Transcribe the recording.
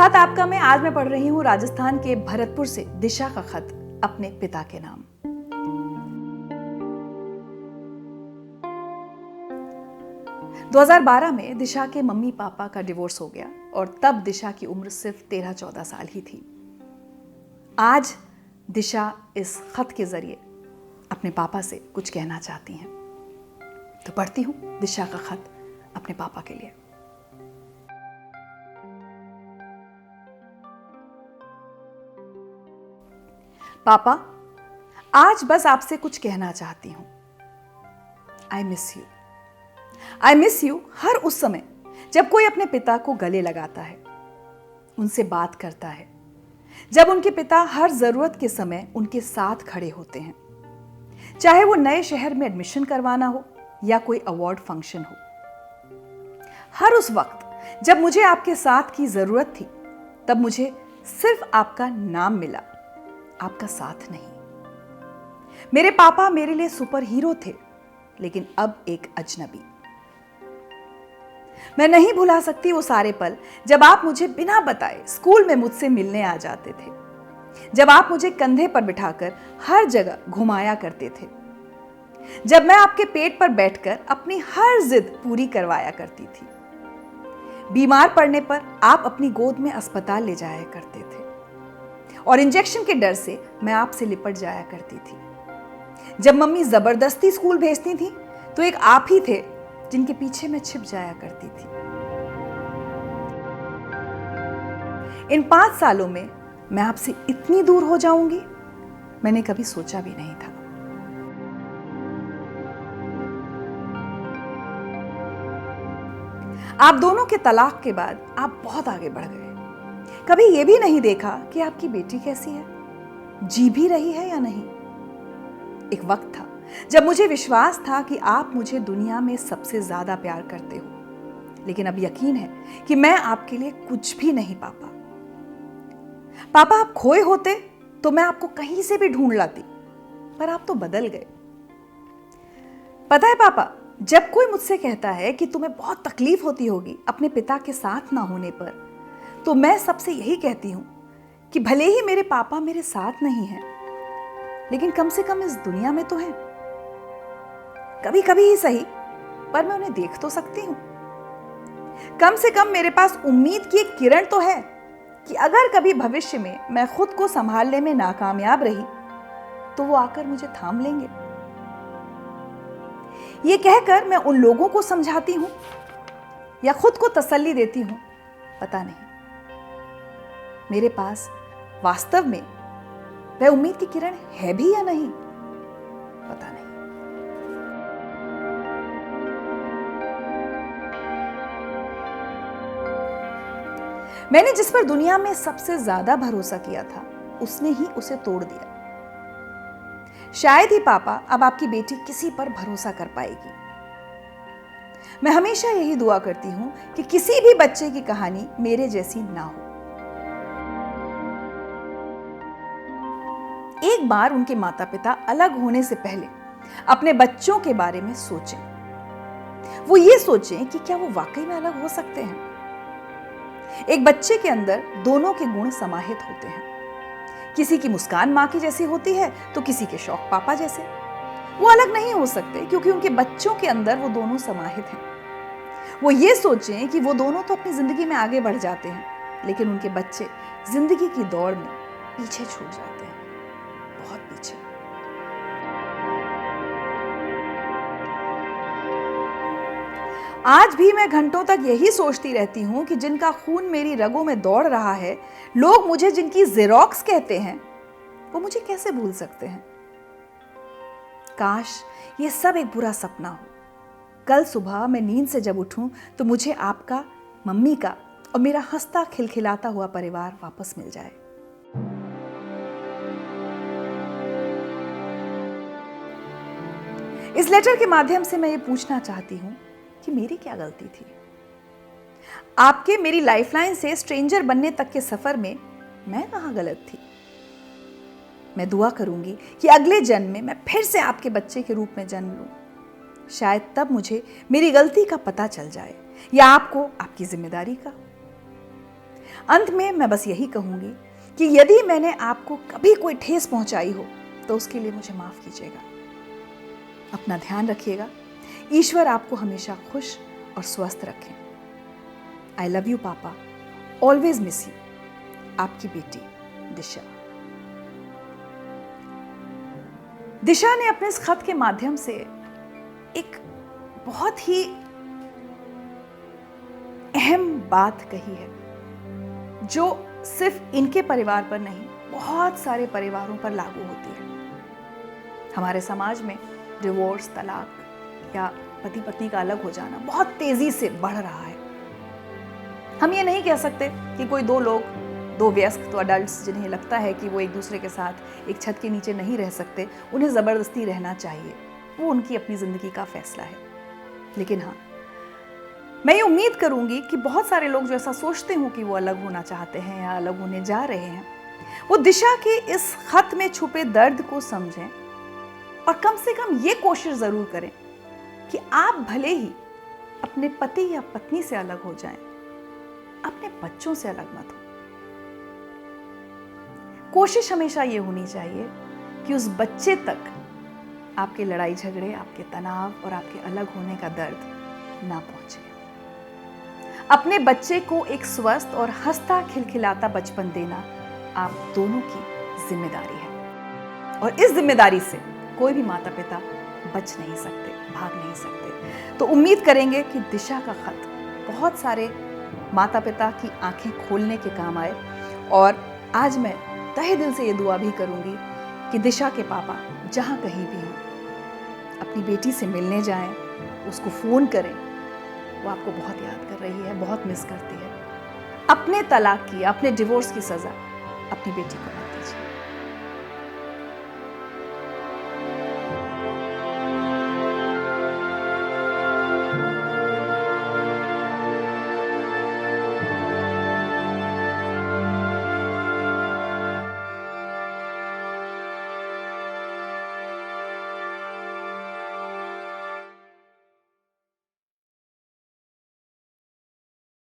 खत आपका में आज मैं पढ़ रही हूं राजस्थान के भरतपुर से दिशा का खत अपने पिता के नाम। दो 2012 में दिशा के मम्मी पापा का डिवोर्स हो गया और तब दिशा की उम्र सिर्फ 13-14 साल ही थी। आज दिशा इस खत के जरिए अपने पापा से कुछ कहना चाहती हैं, तो पढ़ती हूं दिशा का खत अपने पापा के लिए। पापा, आज बस आपसे कुछ कहना चाहती हूं। आई मिस यू हर उस समय जब कोई अपने पिता को गले लगाता है, उनसे बात करता है, जब उनके पिता हर जरूरत के समय उनके साथ खड़े होते हैं, चाहे वो नए शहर में एडमिशन करवाना हो या कोई अवार्ड फंक्शन हो। हर उस वक्त जब मुझे आपके साथ की जरूरत थी, तब मुझे सिर्फ आपका नाम मिला, आपका साथ नहीं। मेरे पापा मेरे लिए सुपर हीरो थे, लेकिन अब एक अजनबी। मैं नहीं भुला सकती वो सारे पल जब आप मुझे बिना बताए स्कूल में मुझसे मिलने आ जाते थे, जब आप मुझे कंधे पर बिठाकर हर जगह घुमाया करते थे, जब मैं आपके पेट पर बैठकर अपनी हर जिद पूरी करवाया करती थी, बीमार पड़ने पर आप अपनी गोद में अस्पताल ले जाया करते थे और इंजेक्शन के डर से मैं आपसे लिपट जाया करती थी। जब मम्मी जबरदस्ती स्कूल भेजती थी तो एक आप ही थे जिनके पीछे मैं छिप जाया करती थी। इन 5 सालों में मैं आपसे इतनी दूर हो जाऊंगी, मैंने कभी सोचा भी नहीं था। आप दोनों के तलाक के बाद आप बहुत आगे बढ़ गए। कभी यह भी नहीं देखा कि आपकी बेटी कैसी है, जी भी रही है या नहीं। एक वक्त था जब मुझे विश्वास था कि आप मुझे दुनिया में सबसे ज्यादा प्यार करते हो, लेकिन अब यकीन है कि मैं आपके लिए कुछ भी नहीं। पापा, आप खोए होते तो मैं आपको कहीं से भी ढूंढ लाती, पर आप तो बदल गए। पता है पापा, जब कोई मुझसे कहता है कि तुम्हें बहुत तकलीफ होती होगी अपने पिता के साथ ना होने पर, तो मैं सबसे यही कहती हूं कि भले ही मेरे पापा मेरे साथ नहीं हैं, लेकिन कम से कम इस दुनिया में तो हैं। कभी कभी ही सही, पर मैं उन्हें देख तो सकती हूं। कम से कम मेरे पास उम्मीद की एक किरण तो है कि अगर कभी भविष्य में मैं खुद को संभालने में नाकामयाब रही, तो वो आकर मुझे थाम लेंगे। ये कहकर मैं उन लोगों को समझाती हूं या खुद को तसल्ली देती हूं, पता नहीं। मेरे पास वास्तव में वह उम्मीद की किरण है भी या नहीं, पता नहीं। मैंने जिस पर दुनिया में सबसे ज्यादा भरोसा किया था, उसने ही उसे तोड़ दिया। शायद ही पापा अब आपकी बेटी किसी पर भरोसा कर पाएगी। मैं हमेशा यही दुआ करती हूं कि किसी भी बच्चे की कहानी मेरे जैसी ना हो। एक बार उनके माता पिता अलग होने से पहले अपने बच्चों के बारे में सोचें। वो ये सोचें कि क्या वो वाकई में अलग हो सकते हैं। एक बच्चे के अंदर दोनों के गुण समाहित होते हैं। किसी की मुस्कान मां की जैसी होती है तो किसी के शौक पापा जैसे। वो अलग नहीं हो सकते क्योंकि उनके बच्चों के अंदर वो दोनों समाहित हैं। वो ये सोचें कि वो दोनों तो अपनी जिंदगी में आगे बढ़ जाते हैं, लेकिन उनके बच्चे जिंदगी की दौड़ में पीछे छूट जाते हैं, बहुत पीछे। आज भी मैं घंटों तक यही सोचती रहती हूं कि जिनका खून मेरी रगों में दौड़ रहा है, लोग मुझे जिनकी जेरोक्स कहते हैं, वो मुझे कैसे भूल सकते हैं। काश ये सब एक बुरा सपना हो। कल सुबह मैं नींद से जब उठूं तो मुझे आपका, मम्मी का और मेरा हंसता खिलखिलाता हुआ परिवार वापस मिल जाए। इस लेटर के माध्यम से मैं ये पूछना चाहती हूं कि मेरी क्या गलती थी। आपके मेरी लाइफलाइन से स्ट्रेंजर बनने तक के सफर में मैं कहां गलत थी। मैं दुआ करूंगी कि अगले जन्म में मैं फिर से आपके बच्चे के रूप में जन्म लूं। शायद तब मुझे मेरी गलती का पता चल जाए, या आपको आपकी जिम्मेदारी का। अंत में मैं बस यही कहूँगी कि यदि मैंने आपको कभी कोई ठेस पहुँचाई हो तो उसके लिए मुझे माफ़ कीजिएगा। अपना ध्यान रखिएगा। ईश्वर आपको हमेशा खुश और स्वस्थ रखें। आई लव यू पापा, ऑलवेज मिस यू। आपकी बेटी दिशा। दिशा ने अपने इस खत के माध्यम से एक बहुत ही अहम बात कही है जो सिर्फ इनके परिवार पर नहीं, बहुत सारे परिवारों पर लागू होती है। हमारे समाज में डिवोर्स, तलाक या पति पत्नी का अलग हो जाना बहुत तेजी से बढ़ रहा है। हम ये नहीं कह सकते कि कोई दो लोग, दो वयस्क, तो अडल्ट्स जिन्हें लगता है कि वो एक दूसरे के साथ एक छत के नीचे नहीं रह सकते, उन्हें ज़बरदस्ती रहना चाहिए। वो उनकी अपनी ज़िंदगी का फैसला है। लेकिन हाँ, मैं ये उम्मीद करूंगी कि बहुत सारे लोग जो ऐसा सोचते हों कि वो अलग होना चाहते हैं या अलग होने जा रहे हैं, वो दिशा के इस खत में छुपे दर्द को समझें और कम से कम ये कोशिश ज़रूर करें कि आप भले ही अपने पति या पत्नी से अलग हो जाएं, अपने बच्चों से अलग मत हो। कोशिश हमेशा ये होनी चाहिए कि उस बच्चे तक आपके लड़ाई झगड़े, आपके तनाव और आपके अलग होने का दर्द ना पहुंचे। अपने बच्चे को एक स्वस्थ और हंसता खिलखिलाता बचपन देना आप दोनों की जिम्मेदारी है और इस जिम्मेदारी से कोई भी माता पिता बच नहीं सकते, भाग नहीं सकते। तो उम्मीद करेंगे कि दिशा का खत बहुत सारे माता पिता की आंखें खोलने के काम आए। और आज मैं तहे दिल से ये दुआ भी करूंगी कि दिशा के पापा जहां कहीं भी हों, अपनी बेटी से मिलने जाएं, उसको फ़ोन करें। वो आपको बहुत याद कर रही है, बहुत मिस करती है। अपने तलाक की, अपने डिवोर्स की सज़ा अपनी बेटी को मत दीजिए।